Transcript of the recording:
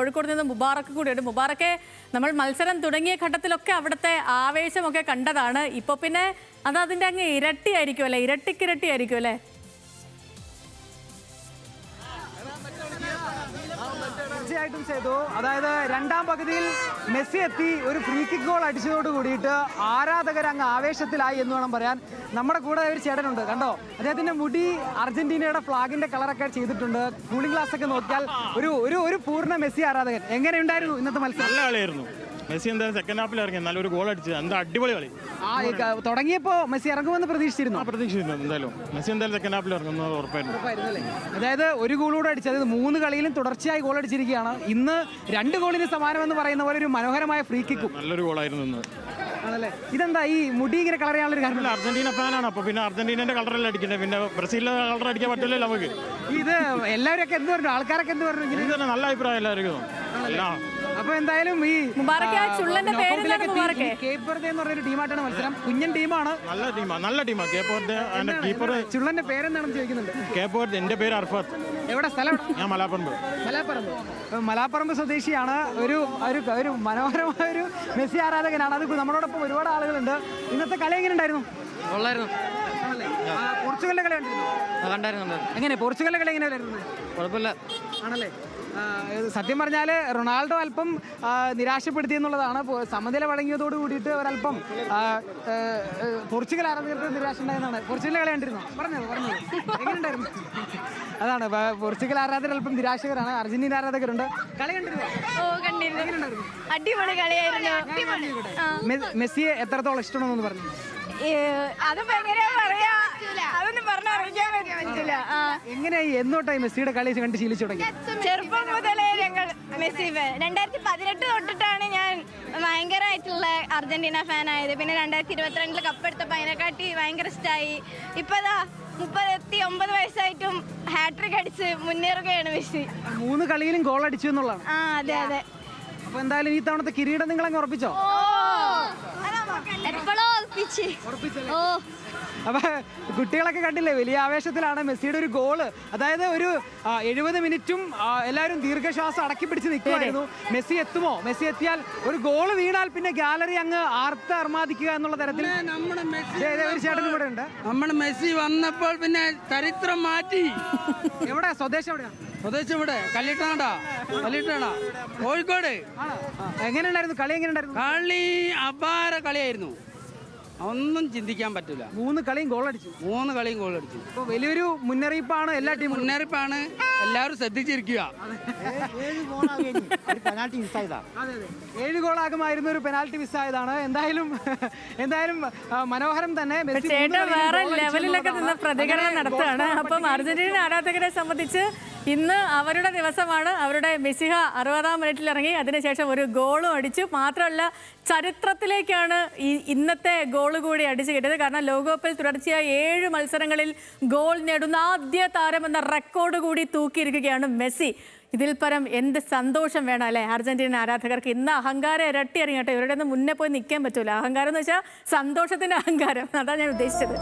കോഴിക്കോട് നിന്ന് മുബാറക്ക് കൂടിയുണ്ട്. മുബാറക്കെ, നമ്മൾ മത്സരം തുടങ്ങിയ ഘട്ടത്തിലൊക്കെ അവിടുത്തെ ആവേശമൊക്കെ കണ്ടതാണ്. ഇപ്പോൾ പിന്നെ അതിൻ്റെ അങ്ങ് ഇരട്ടിയായിരിക്കും അല്ലേ? ഇരട്ടിക്കിരട്ടിയായിരിക്കും അല്ലേ? തീർച്ചയായിട്ടും ചെയ്തു. അതായത് രണ്ടാം പകുതിയിൽ മെസ്സി എത്തി ഒരു ഫ്രീ കിക്ക് ഗോൾ അടിച്ചതോട് കൂടിയിട്ട് ആരാധകർ അങ്ങ് ആവേശത്തിലായി എന്ന് വേണം പറയാൻ. നമ്മുടെ കൂടെ ഒരു ചേട്ടനുണ്ട്, കണ്ടോ? അദ്ദേഹത്തിന്റെ മുടി അർജന്റീനയുടെ ഫ്ലാഗിന്റെ കളറൊക്കെ ചെയ്തിട്ടുണ്ട്. കൂളിംഗ് ഗ്ലാസ് ഒക്കെ നോക്കിയാൽ ഒരു പൂർണ്ണ മെസ്സി ആരാധകൻ. എങ്ങനെയുണ്ടായിരുന്നു ഇന്നത്തെ മത്സരം? നല്ല കളിയായിരുന്നു. മെസ്സി എന്തായാലും സെക്കൻഡ് ഹാഫിൽ ഇറങ്ങി നല്ലൊരു ഗോൾ അടിച്ച് എന്താ അടിപൊളി കളി. തുടങ്ങിയപ്പോൾ മെസ്സി ഇറങ്ങുമെന്ന് പ്രതീക്ഷിച്ചിരുന്നു. എന്തായാലും മെസ്സി എന്തായാലും സെക്കൻഡ് ഹാഫിൽ ഇറങ്ങുന്നത് ഉറപ്പായിരുന്നു. അതായത് ഒരു ഗോൾ കൂടെ അടിച്ചത് 3 കളിയിലും തുടർച്ചയായി ഗോൾ അടിച്ചിരിക്കുകയാണ്. ഇന്ന് 2 ഗോളിന് സമാനമെന്ന് പറയുന്ന പോലെ ഒരു മനോഹരമായ ഫ്രീ കിക്കും നല്ലൊരു ഗോളായിരുന്നു ഇന്ന്. ആണല്ലേ? ഇതെന്താ ഈ മുടി ഇങ്ങനെ കളർ ചെയ്യാനുള്ള കാരണം? അർജന്റീന ഫാനാണ്, അപ്പൊ പിന്നെ അർജന്റീനന്റെ കളറല്ല അടിക്കുന്നത്, പിന്നെ ബ്രസീലിന്റെ കളർ അടിക്കാൻ പറ്റില്ലല്ലോ നമുക്ക്. ഇത് എല്ലാവരൊക്കെ എന്ത് പറഞ്ഞു? ആൾക്കാരൊക്കെ എന്ത് പറഞ്ഞു? ഇത് തന്നെ നല്ല അഭിപ്രായം എല്ലാവർക്കും. അപ്പൊ എന്തായാലും ഈ കേപ്പ് വെർദെ എന്ന് പറഞ്ഞൊരു ടീമായിട്ടാണ് മത്സരം. കുഞ്ഞൻ ടീമാണ്, നല്ല ടീമാണ് കേപ്പ് വെർദെ. കീപ്പർ ചുള്ളന്റെ പേരെന്താണെന്ന് ചോദിക്കുന്നുണ്ട്. Cape Verde. എന്റെ പേര് അർഫാത്ത്. എവിടെ സ്ഥലം? ഞാൻ മലാപ്പറമ്പ്. മലാപ്പറമ്പ് സ്വദേശിയാണ്. ഒരു മനോഹരമായ ഒരു മെസ്സി ആരാധകനാണ്. അത് നമ്മളോടൊപ്പം ഒരുപാട് ആളുകളുണ്ട്. ഇന്നത്തെ കളി എങ്ങനെ ഉണ്ടായിരുന്നു? പോർച്ചുഗലിന്റെ കളി കണ്ടിരുന്നു. എങ്ങനെ പോർച്ചുഗലിന്റെ കളി എങ്ങനെയായിരുന്നു? കുഴപ്പമില്ല ആണല്ലേ? സത്യം പറഞ്ഞാൽ റൊണാൾഡോ അല്പം നിരാശപ്പെടുത്തി എന്നുള്ളതാണ്. സമനില വഴങ്ങിയതോട് കൂടിയിട്ട് ഒരല്പം പോർച്ചുഗൽ ആരാധകർക്ക് നിരാശ ഉണ്ടായെന്നാണ്. പോർച്ചുഗലിന്റെ കളി കണ്ടിരുന്നു? പറഞ്ഞത് എങ്ങനെയുണ്ടായിരുന്നു? അതാണ്, പോർച്ചുഗൽ ആരാധകർ അല്പം നിരാശകരാണ്. അർജന്റീന ആരാധകരുണ്ട്. കളി കണ്ടിരുന്നു? അടിപൊളി കളിയായിരുന്നു. മെസ്സിയെ എത്രത്തോളം ഇഷ്ടമാണെന്ന് പറഞ്ഞു? അതിപ്പോ എങ്ങനെയാ പറയാ, അതൊന്നും പറഞ്ഞറിയിക്കാൻ പറ്റില്ല. എങ്ങനെയായി എന്നോട്ടായി മെസ്സിയുടെ കളി കണ്ട് ശീലിച്ചു തുടങ്ങി? ചെറുപ്പം മുതലേ ഞങ്ങൾ മെസ്സി ഫാൻ. 2018 തൊട്ടിട്ടാണ് ഞാൻ ഭയങ്കരമായിട്ടുള്ള അർജന്റീന ഫാൻ ആയത്. പിന്നെ 2022 കപ്പെടുത്തപ്പോൾ അതിനെക്കാട്ടി ഭയങ്കര ഇഷ്ടമായി. ഇപ്പതാ 39 വയസ്സായിട്ടും ഹാട്രിക് അടിച്ച് മുന്നേറുകയാണ് മെസ്സി. 3 കളിയിലും ഗോൾ അടിച്ചു എന്നുള്ളതാണ്. അതെ അതെ. അപ്പൊ എന്തായാലും ഈ തവണത്തെ കിരീടം നിങ്ങൾ അങ്ങ് ഉറപ്പിച്ചോ? അപ്പൊ കുട്ടികളൊക്കെ കണ്ടില്ലേ, വലിയ ആവേശത്തിലാണ്. മെസ്സിയുടെ ഒരു ഗോള്, അതായത് ഒരു 70 മിനിറ്റും എല്ലാവരും ദീർഘശ്വാസം അടക്കി പിടിച്ച് നിൽക്കുമായിരുന്നു. മെസ്സി എത്തുമോ? മെസ്സി എത്തിയാൽ ഒരു ഗോള് വീണാൽ പിന്നെ ഗാലറി അങ്ങ് ആർമാദിക്കുക എന്നുള്ള തരത്തിൽ ഒരു ചേട്ടനും കൂടെ ഉണ്ട്. നമ്മുടെ മെസ്സി വന്നപ്പോൾ പിന്നെ ചരിത്രം മാറ്റി. എവിടെ സ്വദേശം? എവിടെയാണ് സ്വദേശം? ഇവിടെ കല്ലിട്ടാടാ കോഴിക്കോട്. എങ്ങനെയുണ്ടായിരുന്നു കളി? എങ്ങനെയുണ്ടായിരുന്നു കളി? അപാര കളിയായിരുന്നു, ഒന്നും ചിന്തിക്കാൻ പറ്റില്ല. 3 കളിയും ഗോൾ അടിച്ചു. 3 കളിയും ഗോൾ അടിച്ചു. അപ്പോൾ വലിയൊരു മുന്നറിയിപ്പാണ് എല്ലാ ടീമും. മുന്നറിയിപ്പാണ്, എല്ലാവരും ശ്രദ്ധിച്ചിരിക്കുക. 7 ഗോളാകുമായിരുന്നു, ഒരു പെനാൽറ്റി മിസ്സായതാണ്. എന്തായാലും മനോഹരം തന്നെ. വേറെ ലെവലിലൊക്കെ നിന്ന് പ്രതികരണം നടത്തുകയാണ്. അപ്പം അർജന്റീന ആരാധകരെ സംബന്ധിച്ച് ഇന്ന് അവരുടെ ദിവസമാണ്. അവരുടെ മെസ്സിഹ 60-ാം മിനിറ്റിൽ ഇറങ്ങി, അതിനുശേഷം ഒരു ഗോളും അടിച്ചു. മാത്രമല്ല, ചരിത്രത്തിലേക്കാണ് ഇന്നത്തെ ഗോൾ കൂടി അടിച്ചു കിട്ടിയത്. കാരണം ലോകകപ്പിൽ തുടർച്ചയായി 7 മത്സരങ്ങളിൽ ഗോൾ നേടുന്ന ആദ്യ താരമെന്ന റെക്കോർഡ് കൂടി തൂക്കിയിരിക്കുകയാണ് മെസ്സി. ഇതിൽ പരം എന്ത് സന്തോഷം വേണം അല്ലേ അർജന്റീന ആരാധകർക്ക്? ഇന്ന് അഹങ്കാരം ഇരട്ടി ഇറങ്ങട്ടെ. ഇവരുടെ ഒന്നും മുന്നേ പോയി നിൽക്കാൻ പറ്റൂല. അഹങ്കാരം എന്ന് വെച്ചാൽ സന്തോഷത്തിന്റെ അഹങ്കാരം, അതാണ് ഞാൻ ഉദ്ദേശിച്ചത്.